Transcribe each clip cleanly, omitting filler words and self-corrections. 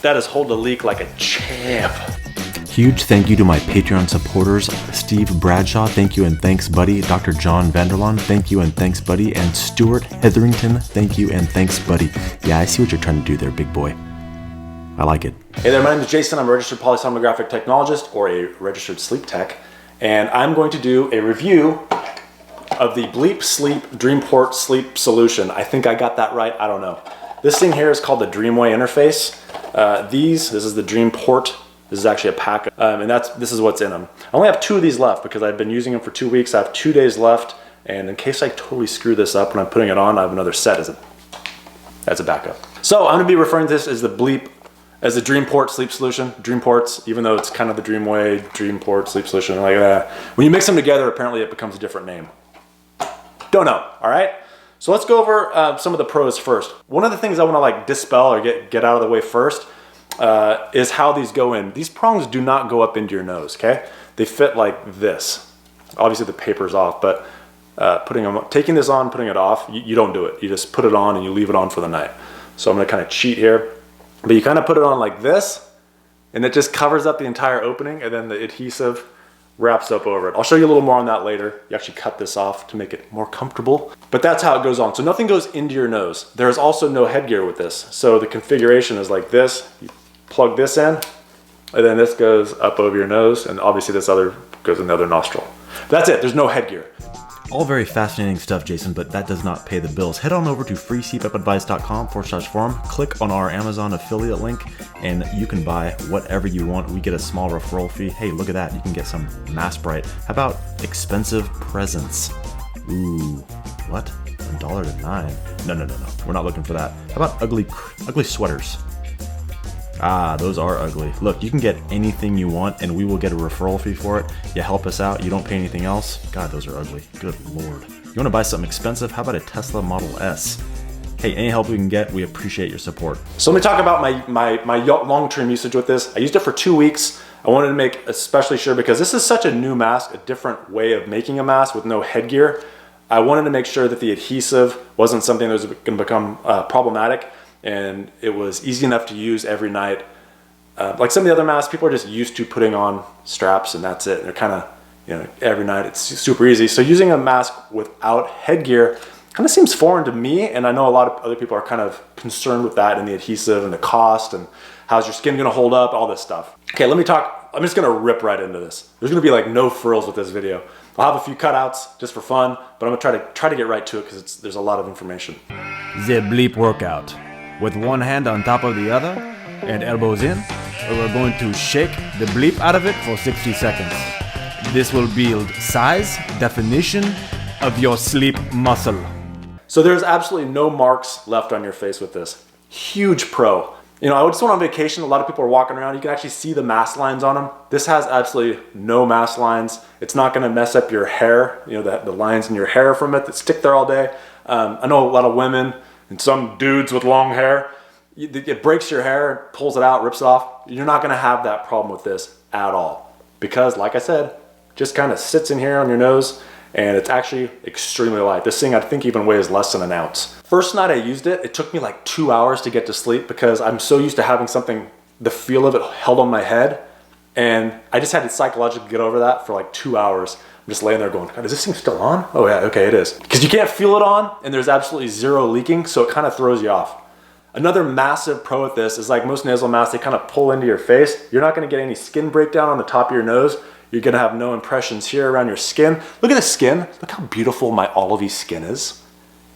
That is hold the leak like a champ. Huge thank you to my Patreon supporters, Steve Bradshaw, thank you and thanks buddy, Dr. John Vanderlaan, thank you and thanks buddy, and Stuart Hetherington, thank you and thanks buddy. Yeah, I see what you're trying to do there, big boy. I like it. Hey there, my name is Jason. I'm a registered polysomnographic technologist, or a registered sleep tech, and I'm going to do a review of the Bleep DreamPort sleep solution. I think I got that right, I don't know. This thing here is called the Dreamway interface. This is the DreamPort. This is actually a pack, and this is what's in them. I only have 2 of these left because I've been using them for 2 weeks. I have 2 days left, and in case I totally screw this up when I'm putting it on, I have another set as a backup. So I'm gonna be referring to this as the DreamPort sleep solution, DreamPorts, even though it's kind of the Dreamway, DreamPort sleep solution, like that. When you mix them together, apparently it becomes a different name. Don't know, all right? So let's go over some of the pros first. One of the things I wanna like dispel or get out of the way first is how these go in. These prongs do not go up into your nose, okay? They fit like this. Obviously the paper's off, but taking this on, putting it off, you don't do it. You just put it on and you leave it on for the night. So I'm gonna kind of cheat here, but you kind of put it on like this, and it just covers up the entire opening, and then the adhesive wraps up over it. I'll show you a little more on that later. You actually cut this off to make it more comfortable, but that's how it goes on. So nothing goes into your nose. There's also no headgear with this. So the configuration is like this. You plug this in, and then this goes up over your nose, and obviously this other goes in the other nostril. That's it, there's no headgear. All very fascinating stuff, Jason, but that does not pay the bills. Head on over to freecpapadvice.com/forum, click on our Amazon affiliate link, and you can buy whatever you want. We get a small referral fee. Hey, look at that, you can get some Mass Bright. How about expensive presents? Ooh, what? $1 to $9. No, we're not looking for that. How about ugly sweaters? Ah, those are ugly. Look, you can get anything you want and we will get a referral fee for it. You help us out, you don't pay anything else. God, those are ugly. Good Lord. You want to buy something expensive? How about a Tesla Model S? Hey, any help we can get, we appreciate your support. So let me talk about my long-term usage with this. I used it for 2 weeks. I wanted to make especially sure, because this is such a new mask, a different way of making a mask with no headgear. I wanted to make sure that the adhesive wasn't something that was going to become problematic, and it was easy enough to use every night. Like some of the other masks, people are just used to putting on straps and that's it. They're kind of, every night it's super easy. So using a mask without headgear kind of seems foreign to me, and I know a lot of other people are kind of concerned with that and the adhesive and the cost and how's your skin gonna hold up, all this stuff. Okay, let me talk, I'm just gonna rip right into this. There's gonna be like no frills with this video. I'll have a few cutouts just for fun, but I'm gonna try to get right to it because there's a lot of information. The Bleep workout. With one hand on top of the other and elbows in, we're going to shake the bleep out of it for 60 seconds. This will build size, definition of your sleep muscle. So there's absolutely no marks left on your face with this. Huge pro. I just went on vacation, a lot of people are walking around, you can actually see the mask lines on them. This has absolutely no mask lines. It's not gonna mess up your hair, the lines in your hair from it that stick there all day. I know a lot of women, and some dudes with long hair, it breaks your hair, pulls it out, rips it off. You're not gonna have that problem with this at all. Because like I said, just kind of sits in here on your nose, and it's actually extremely light. This thing I think even weighs less than an ounce. First night I used it, it took me like 2 hours to get to sleep because I'm so used to having something, the feel of it held on my head, and I just had to psychologically get over that for like 2 hours. I'm just laying there going, God, is this thing still on? Oh yeah, okay, it is. Because you can't feel it on, and there's absolutely zero leaking, so it kind of throws you off. Another massive pro with this is like most nasal masks, they kind of pull into your face. You're not gonna get any skin breakdown on the top of your nose. You're gonna have no impressions here around your skin. Look at the skin. Look how beautiful my olivey skin is.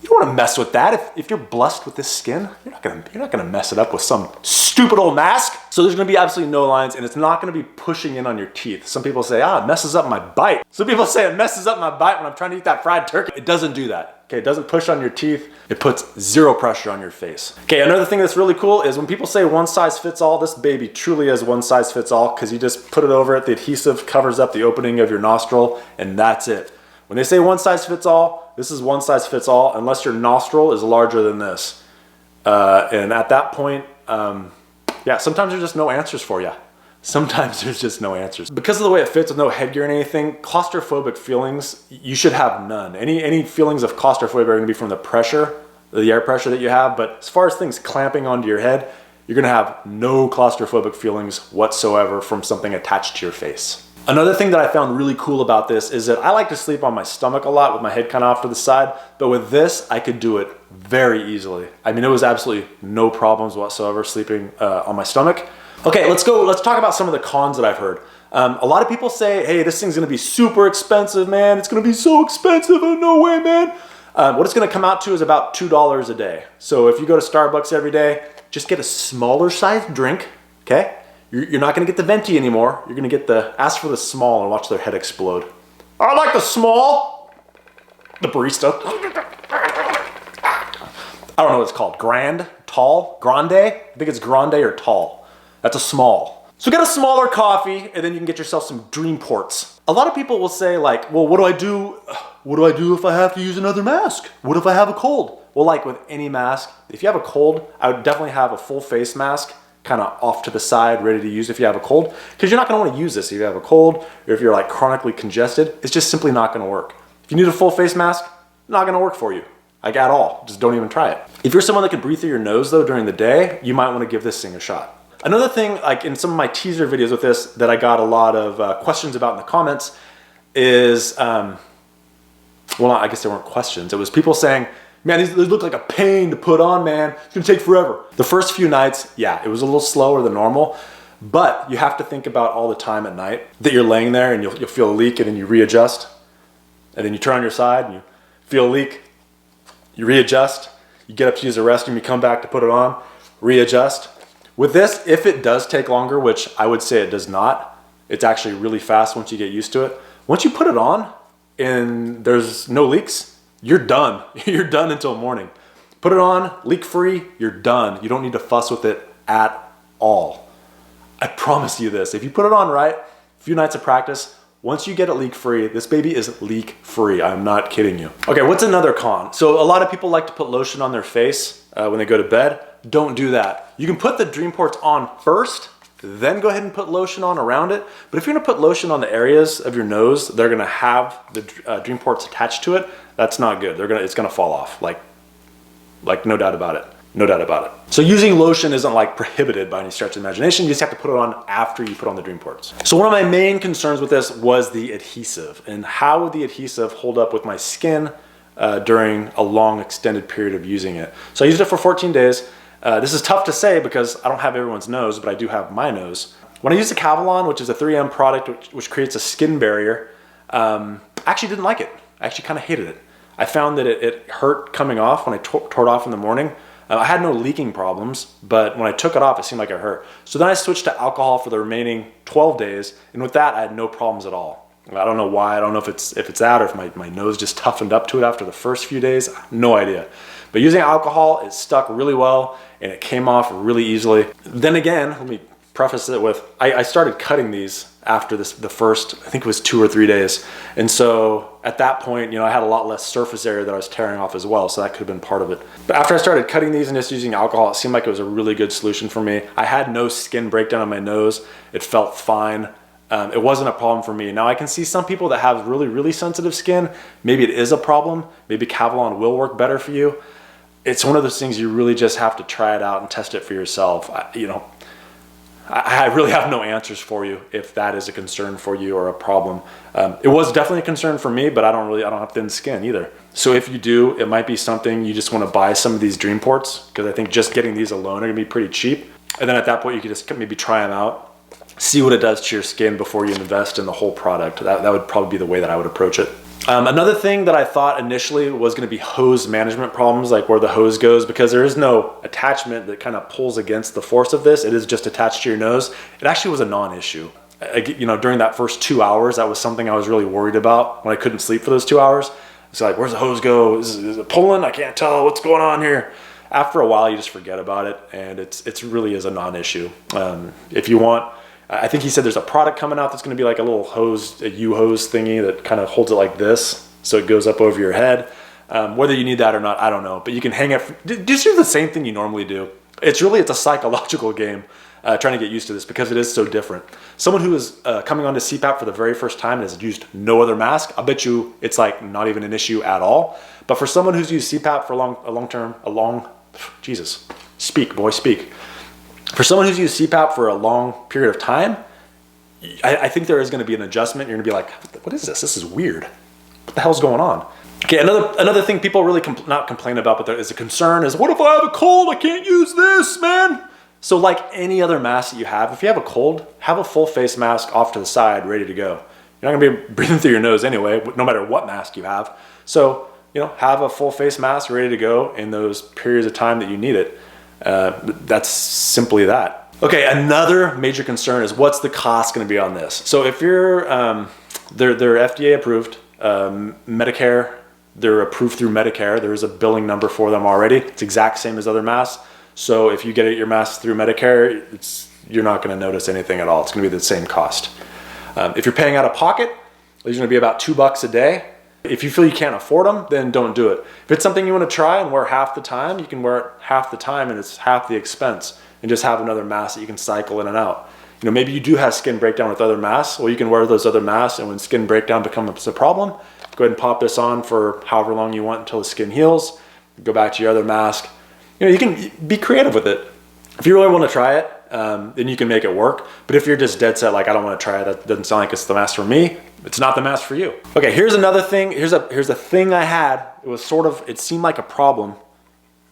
You don't wanna mess with that. If you're blessed with this skin, you're not gonna mess it up with some stupid old mask. So there's gonna be absolutely no lines, and it's not gonna be pushing in on your teeth. Some people say, it messes up my bite. Some people say it messes up my bite when I'm trying to eat that fried turkey. It doesn't do that. Okay, it doesn't push on your teeth. It puts zero pressure on your face. Okay, another thing that's really cool is when people say one size fits all, this baby truly is one size fits all because you just put it over it, the adhesive covers up the opening of your nostril, and that's it. When they say one size fits all, this is one size fits all unless your nostril is larger than this. And at that point, yeah, sometimes there's just no answers for you. Sometimes there's just no answers. Because of the way it fits with no headgear and anything, claustrophobic feelings, you should have none. Any feelings of claustrophobia are gonna be from the pressure, the air pressure that you have, but as far as things clamping onto your head, you're gonna have no claustrophobic feelings whatsoever from something attached to your face. Another thing that I found really cool about this is that I like to sleep on my stomach a lot with my head kind of off to the side, but with this, I could do it very easily. I mean, it was absolutely no problems whatsoever sleeping on my stomach. Okay, let's talk about some of the cons that I've heard. A lot of people say, hey, this thing's gonna be super expensive, man. It's gonna be so expensive, no way, man. What it's gonna come out to is about $2 a day. So if you go to Starbucks every day, just get a smaller sized drink, okay? You're not gonna get the venti anymore. You're gonna ask for the small and watch their head explode. I like the small. The barista. I don't know what it's called. Grande? I think it's grande or tall. That's a small. So get a smaller coffee and then you can get yourself some DreamPorts. A lot of people will say like, well, what do I do? What do I do if I have to use another mask? What if I have a cold? Well, like with any mask, if you have a cold, I would definitely have a full face mask kind of off to the side, ready to use if you have a cold, because you're not gonna wanna use this if you have a cold or if you're like chronically congested. It's just simply not gonna work. If you need a full face mask, not gonna work for you, like at all. Just don't even try it. If you're someone that can breathe through your nose though during the day, you might wanna give this thing a shot. Another thing, like in some of my teaser videos with this that I got a lot of questions about in the comments is, well, I guess they weren't questions. It was people saying, man, these look like a pain to put on, man. It's gonna take forever. The first few nights, yeah, it was a little slower than normal, but you have to think about all the time at night that you're laying there and you'll feel a leak and then you readjust. And then you turn on your side and you feel a leak, you readjust, you get up to use the restroom, you come back to put it on, readjust. With this, if it does take longer, which I would say it does not, it's actually really fast once you get used to it. Once you put it on and there's no leaks, you're done. You're done until morning. Put it on, leak free, you're done. You don't need to fuss with it at all. I promise you this, if you put it on right, a few nights of practice, once you get it leak free, this baby is leak free. I'm not kidding you. Okay, what's another con? So a lot of people like to put lotion on their face when they go to bed. Don't do that. You can put the DreamPorts on first, then go ahead and put lotion on around it. But if you're gonna put lotion on the areas of your nose, they're gonna have the DreamPorts attached to it. That's not good. It's gonna fall off, like no doubt about it. No doubt about it. So using lotion isn't like prohibited by any stretch of the imagination. You just have to put it on after you put on the DreamPorts. So one of my main concerns with this was the adhesive and how would the adhesive hold up with my skin during a long extended period of using it. So I used it for 14 days. This is tough to say because I don't have everyone's nose, but I do have my nose. When I used the Cavalon, which is a 3M product which creates a skin barrier, I actually didn't like it. I actually kind of hated it. I found that it hurt coming off when I tore it off in the morning. I had no leaking problems, but when I took it off, it seemed like it hurt. So then I switched to alcohol for the remaining 12 days, and with that, I had no problems at all. I don't know why. I don't know if it's that or if my nose just toughened up to it after the first few days. No idea. But using alcohol, it stuck really well, and it came off really easily. Then again, let me preface it with, I started cutting these after the first, I think it was 2 or 3 days. And so at that point, I had a lot less surface area that I was tearing off as well. So that could have been part of it. But after I started cutting these and just using alcohol, it seemed like it was a really good solution for me. I had no skin breakdown on my nose. It felt fine. It wasn't a problem for me. Now I can see some people that have really, really sensitive skin. Maybe it is a problem. Maybe Cavalon will work better for you. It's one of those things you really just have to try it out and test it for yourself. I really have no answers for you if that is a concern for you or a problem. It was definitely a concern for me, but I don't have thin skin either. So if you do, it might be something you just want to buy some of these DreamPorts, because I think just getting these alone are gonna be pretty cheap. And then at that point, you could just maybe try them out, see what it does to your skin before you invest in the whole product. That would probably be the way that I would approach it. Another thing that I thought initially was going to be hose management problems, like where the hose goes, because there is no attachment that kind of pulls against the force of this. It is just attached to your nose. It actually was a non-issue. During that first 2 hours, that was something I was really worried about when I couldn't sleep for those 2 hours. It's like, where's the hose go? Is it pulling? I can't tell what's going on here. After a while, you just forget about it, and it's really is a non-issue. If you want, I think he said there's a product coming out that's going to be like a little hose, a U-hose thingy that kind of holds it like this, so it goes up over your head. Whether you need that or not, I don't know. But you can hang it. Just do the same thing you normally do. It's a psychological game trying to get used to this because it is so different. Someone who is coming onto CPAP for the very first time and has used no other mask, I bet you it's like not even an issue at all. But for someone who's used CPAP for a long, Jesus, speak, boy, speak. For someone who's used CPAP for a long period of time, I think there is going to be an adjustment. You're going to be like, what is this? This is weird. What the hell's going on? Okay, another thing people really not complain about, but there is a concern is, what if I have a cold? I can't use this, man. So like any other mask that you have, if you have a cold, have a full face mask off to the side, ready to go. You're not gonna be breathing through your nose anyway, no matter what mask you have. So, have a full face mask ready to go in those periods of time that you need it. That's simply that. Okay, another major concern is, what's the cost gonna be on this? So if you're, they're FDA approved, Medicare, they're approved through Medicare. There's a billing number for them already. It's exact same as other masks. So if you get your mask through Medicare, you're not going to notice anything at all. It's going to be the same cost. If you're paying out of pocket, it's going to be about $2 a day. If you feel you can't afford them, then don't do it. If it's something you want to try and wear half the time, you can wear it half the time and it's half the expense, and just have another mask that you can cycle in and out. Maybe you do have skin breakdown with other masks. Well, you can wear those other masks, and when skin breakdown becomes a problem, go ahead and pop this on for however long you want until the skin heals. Go back to your other mask. You can be creative with it. If you really want to try it, then you can make it work. But if you're just dead set, like, I don't want to try it, that doesn't sound like it's the mask for me, it's not the mask for you. Okay, here's another thing. Here's a thing I had. It seemed like a problem,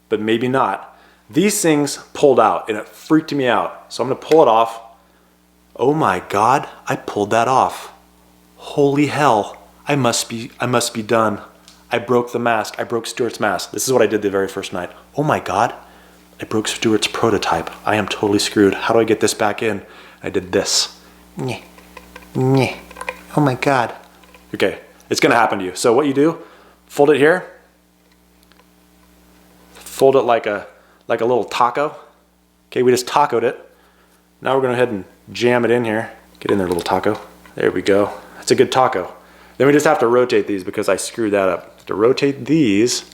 but maybe not. These things pulled out and it freaked me out. So I'm gonna pull it off. Oh my God, I pulled that off. Holy hell. I must be done. I broke the mask. I broke Stuart's mask. This is what I did the very first night. Oh my God, I broke Stuart's prototype. I am totally screwed. How do I get this back in? I did this. Nyeh. Nyeh. Oh my God. Okay, it's gonna happen to you. So what you do, fold it here. Fold it like a little taco. Okay, we just tacoed it. Now we're gonna go ahead and jam it in here. Get in there, little taco. There we go. That's a good taco. Then we just have to rotate these because I screwed that up. To rotate these,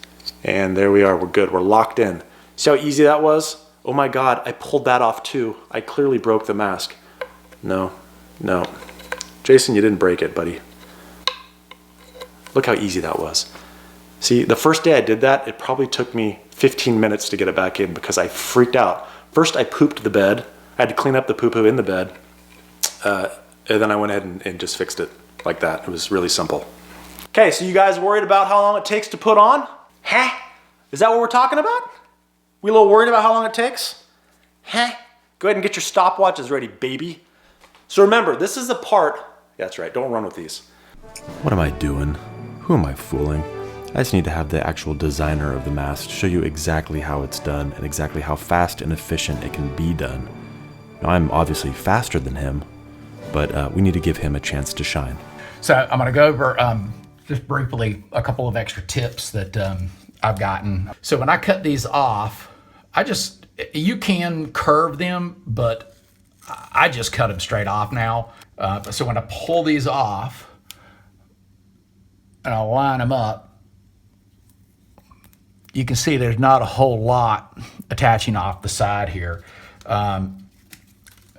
and there we are, we're good, we're locked in. See how easy that was? Oh my God, I pulled that off too. I clearly broke the mask. No. Jason, you didn't break it, buddy. Look how easy that was. See, the first day I did that, it probably took me 15 minutes to get it back in because I freaked out. First I pooped the bed. I had to clean up the poo-poo in the bed. And then I went ahead and just fixed it like that. It was really simple. Okay, so you guys worried about how long it takes to put on? Huh? Is that what we're talking about? We a little worried about how long it takes? Huh? Go ahead and get your stopwatches ready, baby. So remember, this is the part, that's right, don't run with these. What am I doing? Who am I fooling? I just need to have the actual designer of the mask show you exactly how it's done and exactly how fast and efficient it can be done. Now, I'm obviously faster than him, but we need to give him a chance to shine. So I'm going to go over just briefly a couple of extra tips that I've gotten. So when I cut these off, you can curve them, but I just cut them straight off now. So when I pull these off and I line them up, you can see there's not a whole lot attaching off the side here. And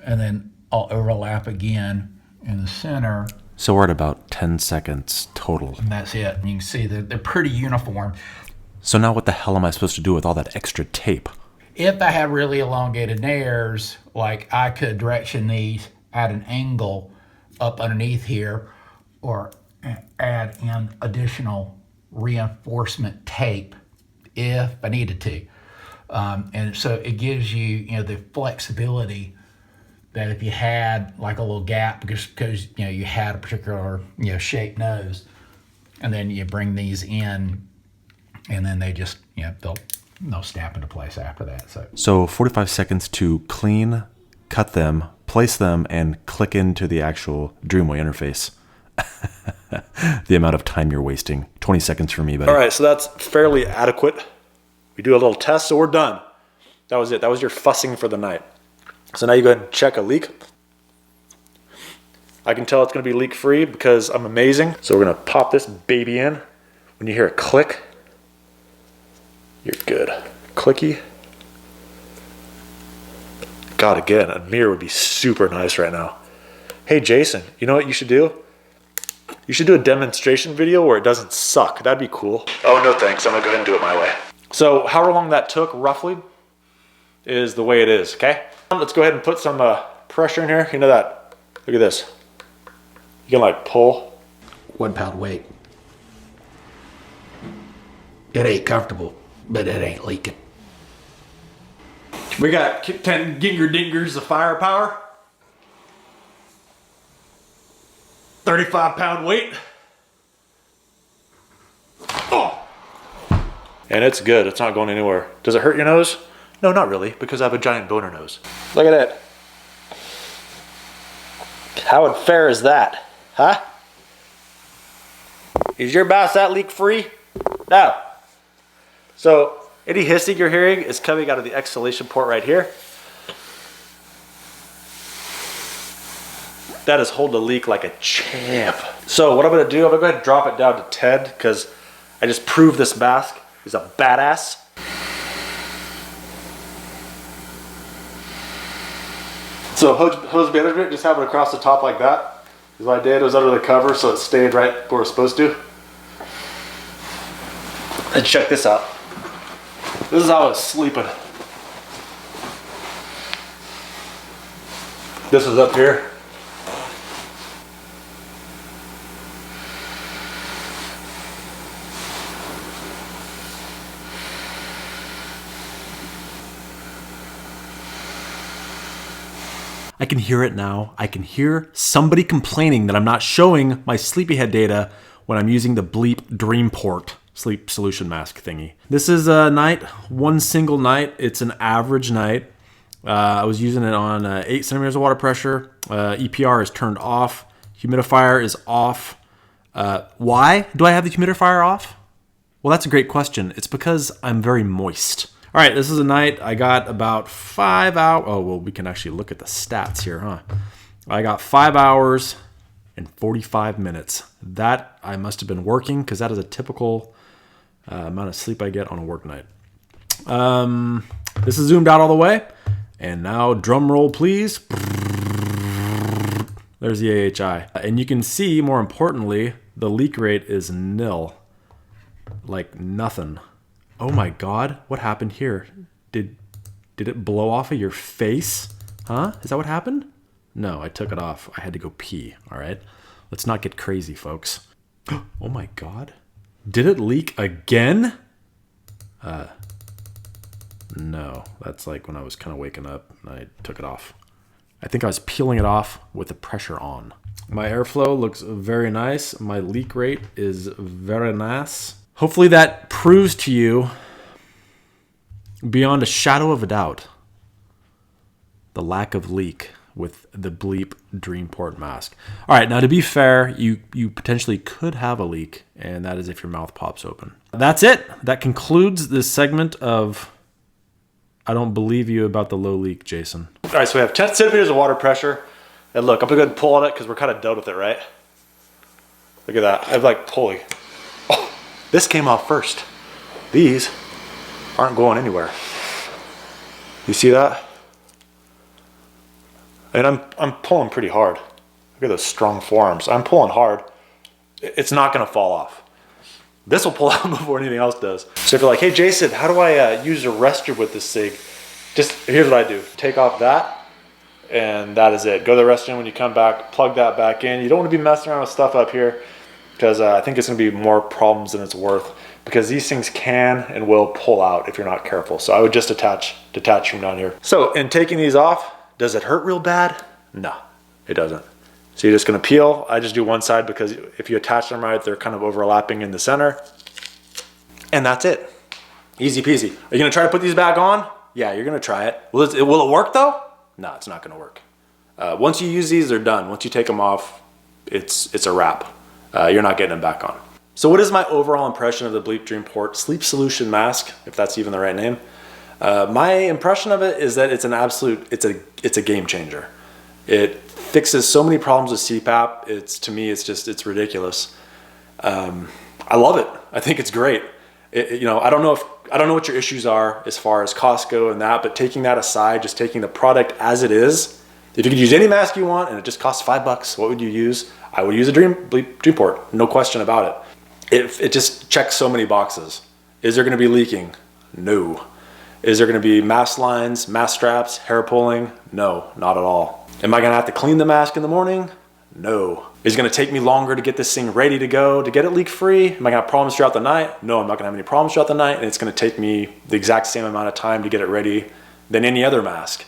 then I'll overlap again in the center. So we're at about 10 seconds total. And that's it. And you can see that they're pretty uniform. So now what the hell am I supposed to do with all that extra tape? If I have really elongated nares, like I could direction these at an angle up underneath here, or add in additional reinforcement tape if I needed to. And so it gives you, the flexibility that if you had like a little gap because you had a particular shaped nose, and then you bring these in, and then they just they'll snap into place after that. So 45 seconds to clean, cut them, place them, and click into the actual Dreamway interface. The amount of time you're wasting. 20 seconds for me, buddy. All right, so that's fairly adequate. We do a little test, so we're done. That was it. That was your fussing for the night. So now you go ahead and check a leak. I can tell it's going to be leak free because I'm amazing. So we're going to pop this baby in. When you hear a click, you're good. Clicky. God, again, a mirror would be super nice right now. Hey, Jason, you know what you should do? You should do a demonstration video where it doesn't suck. That'd be cool. Oh, no thanks. I'm going to go ahead and do it my way. So however long that took, roughly, is the way it is, okay? Let's go ahead and put some pressure in here. You know that, look at this. You can like pull. 1 pound weight. It ain't comfortable, but it ain't leaking. We got 10 ginger dingers of firepower. 35-pound weight. Oh! And it's good, it's not going anywhere. Does it hurt your nose? No, not really, because I have a giant boner nose. Look at it. How unfair is that, huh? Is your bassinet leak free? No. So, any hissing you're hearing is coming out of the exhalation port right here. That is holding the leak like a champ. So what I'm gonna do, I'm gonna go ahead and drop it down to 10 because I just proved this mask is a badass. So hose management, just have it across the top like that. Because what I did was under the cover so it stayed right where it's supposed to. And check this out. This is how I was sleeping. This was up here. I can hear it now. I can hear somebody complaining that I'm not showing my sleepyhead data when I'm using the Bleep DreamPort sleep solution mask thingy. This is a night, one single night. It's an average night. I was using it on 8 centimeters of water pressure. EPR is turned off. Humidifier is off. Why do I have the humidifier off? Well, that's a great question. It's because I'm very moist. All right, this is a night I got about 5 hours. Oh, well, we can actually look at the stats here, huh? I got 5 hours and 45 minutes. That I must have been working because that is a typical amount of sleep I get on a work night. This is zoomed out all the way. And now drum roll, please. There's the AHI. And you can see, more importantly, the leak rate is nil. Like nothing. Oh my God, what happened here? Did it blow off of your face? Huh? Is that what happened? No, I took it off. I had to go pee, all right? Let's not get crazy, folks. Oh my God. Did it leak again? No, that's like when I was kind of waking up and I took it off. I think I was peeling it off with the pressure on. My airflow looks very nice. My leak rate is very nice. Hopefully that proves to you, beyond a shadow of a doubt, the lack of leak with the Bleep DreamPort mask. All right, now to be fair, you potentially could have a leak, and that is if your mouth pops open. That's it. That concludes this segment of I don't believe you about the low leak, Jason. All right, so we have 10 centimeters of water pressure. And look, I'm gonna go ahead and pull on it because we're kind of done with it, right? Look at that, I'm like pulling. Oh, this came off first. These aren't going anywhere. You see that? And I'm pulling pretty hard. Look at those strong forearms. I'm pulling hard. It's not gonna fall off. This will pull out before anything else does. So if you're like, hey Jason, how do I use a restroom with this SIG? Just, here's what I do. Take off that, and that is it. Go to the restroom when you come back, plug that back in. You don't wanna be messing around with stuff up here because I think it's gonna be more problems than it's worth because these things can and will pull out if you're not careful. So I would just detach from down here. So in taking these off, does it hurt real bad? No, it doesn't. So you're just gonna peel. I just do one side because if you attach them right, they're kind of overlapping in the center. And that's it. Easy peasy. Are you gonna try to put these back on? Yeah, you're gonna try it. Will it work though? No, it's not gonna work. Once you use these, they're done. Once you take them off, it's a wrap. You're not getting them back on. So what is my overall impression of the Bleep DreamPort Sleep Solution Mask, if that's even the right name? My impression of it is that it's an absolute, it's a game changer. It fixes so many problems with CPAP. To me, it's ridiculous. I love it. I think it's great. I don't know what your issues are as far as cost go and that, but taking that aside, just taking the product as it is, if you could use any mask you want and it just costs $5, what would you use? I would use a Bleep DreamPort, no question about it. It just checks so many boxes. Is there gonna be leaking? No. Is there gonna be mask lines, mask straps, hair pulling? No, not at all. Am I gonna have to clean the mask in the morning? No. Is it gonna take me longer to get this thing ready to go, to get it leak free? Am I gonna have problems throughout the night? No, I'm not gonna have any problems throughout the night, and it's gonna take me the exact same amount of time to get it ready than any other mask.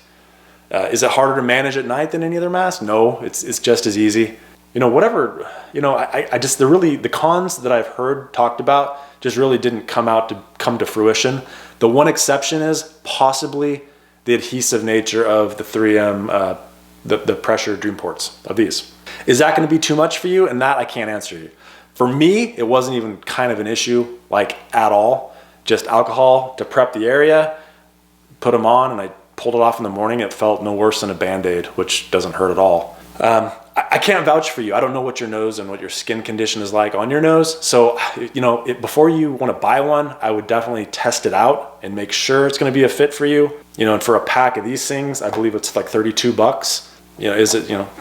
Is it harder to manage at night than any other mask? No, it's just as easy. Whatever, I just, the cons that I've heard talked about just really didn't come to fruition. The one exception is possibly the adhesive nature of the 3M, the pressure DreamPorts of these. Is that gonna be too much for you? And that I can't answer you. For me, it wasn't even kind of an issue, like at all. Just alcohol to prep the area, put them on, and I pulled it off in the morning. It felt no worse than a Band-Aid, which doesn't hurt at all. I can't vouch for you. I don't know what your nose and what your skin condition is like on your nose. So, before you want to buy one, I would definitely test it out and make sure it's going to be a fit for you. And for a pack of these things, I believe it's like $32.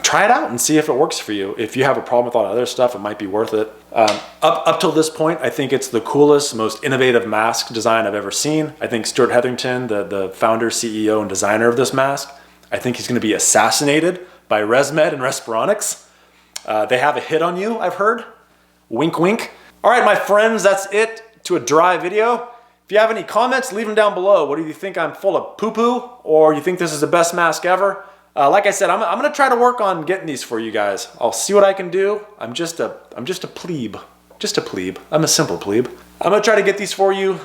Try it out and see if it works for you. If you have a problem with all the other stuff, it might be worth it. Up till this point, I think it's the coolest, most innovative mask design I've ever seen. I think Stuart Hetherington, the founder, CEO, and designer of this mask, I think he's going to be assassinated by ResMed and Respironics. They have a hit on you, I've heard. Wink, wink. All right, my friends, that's it to a dry video. If you have any comments, leave them down below. What do you think, I'm full of poo-poo, or you think this is the best mask ever? Like I said, I'm gonna try to work on getting these for you guys. I'll see what I can do. I'm just a plebe. Just a plebe. I'm a simple plebe. I'm gonna try to get these for you.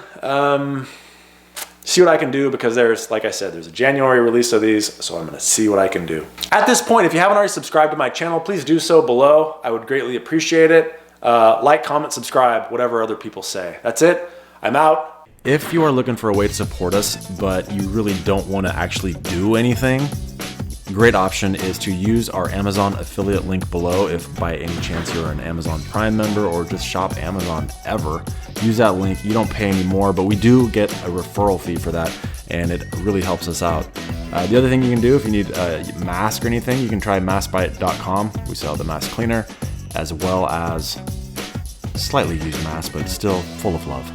See what I can do, because like I said, there's a January release of these, so I'm gonna see what I can do. At this point, if you haven't already subscribed to my channel, please do so below. I would greatly appreciate it. Like, comment, subscribe, whatever other people say. That's it. I'm out. If you are looking for a way to support us, but you really don't want to actually do anything, great option is to use our Amazon affiliate link below. If by any chance you're an Amazon Prime member or just shop Amazon ever, use that link. You don't pay any more, but we do get a referral fee for that, and it really helps us out. The other thing you can do, if you need a mask or anything, you can try maskbite.com. We sell the mask cleaner, as well as slightly used mask, but still full of love.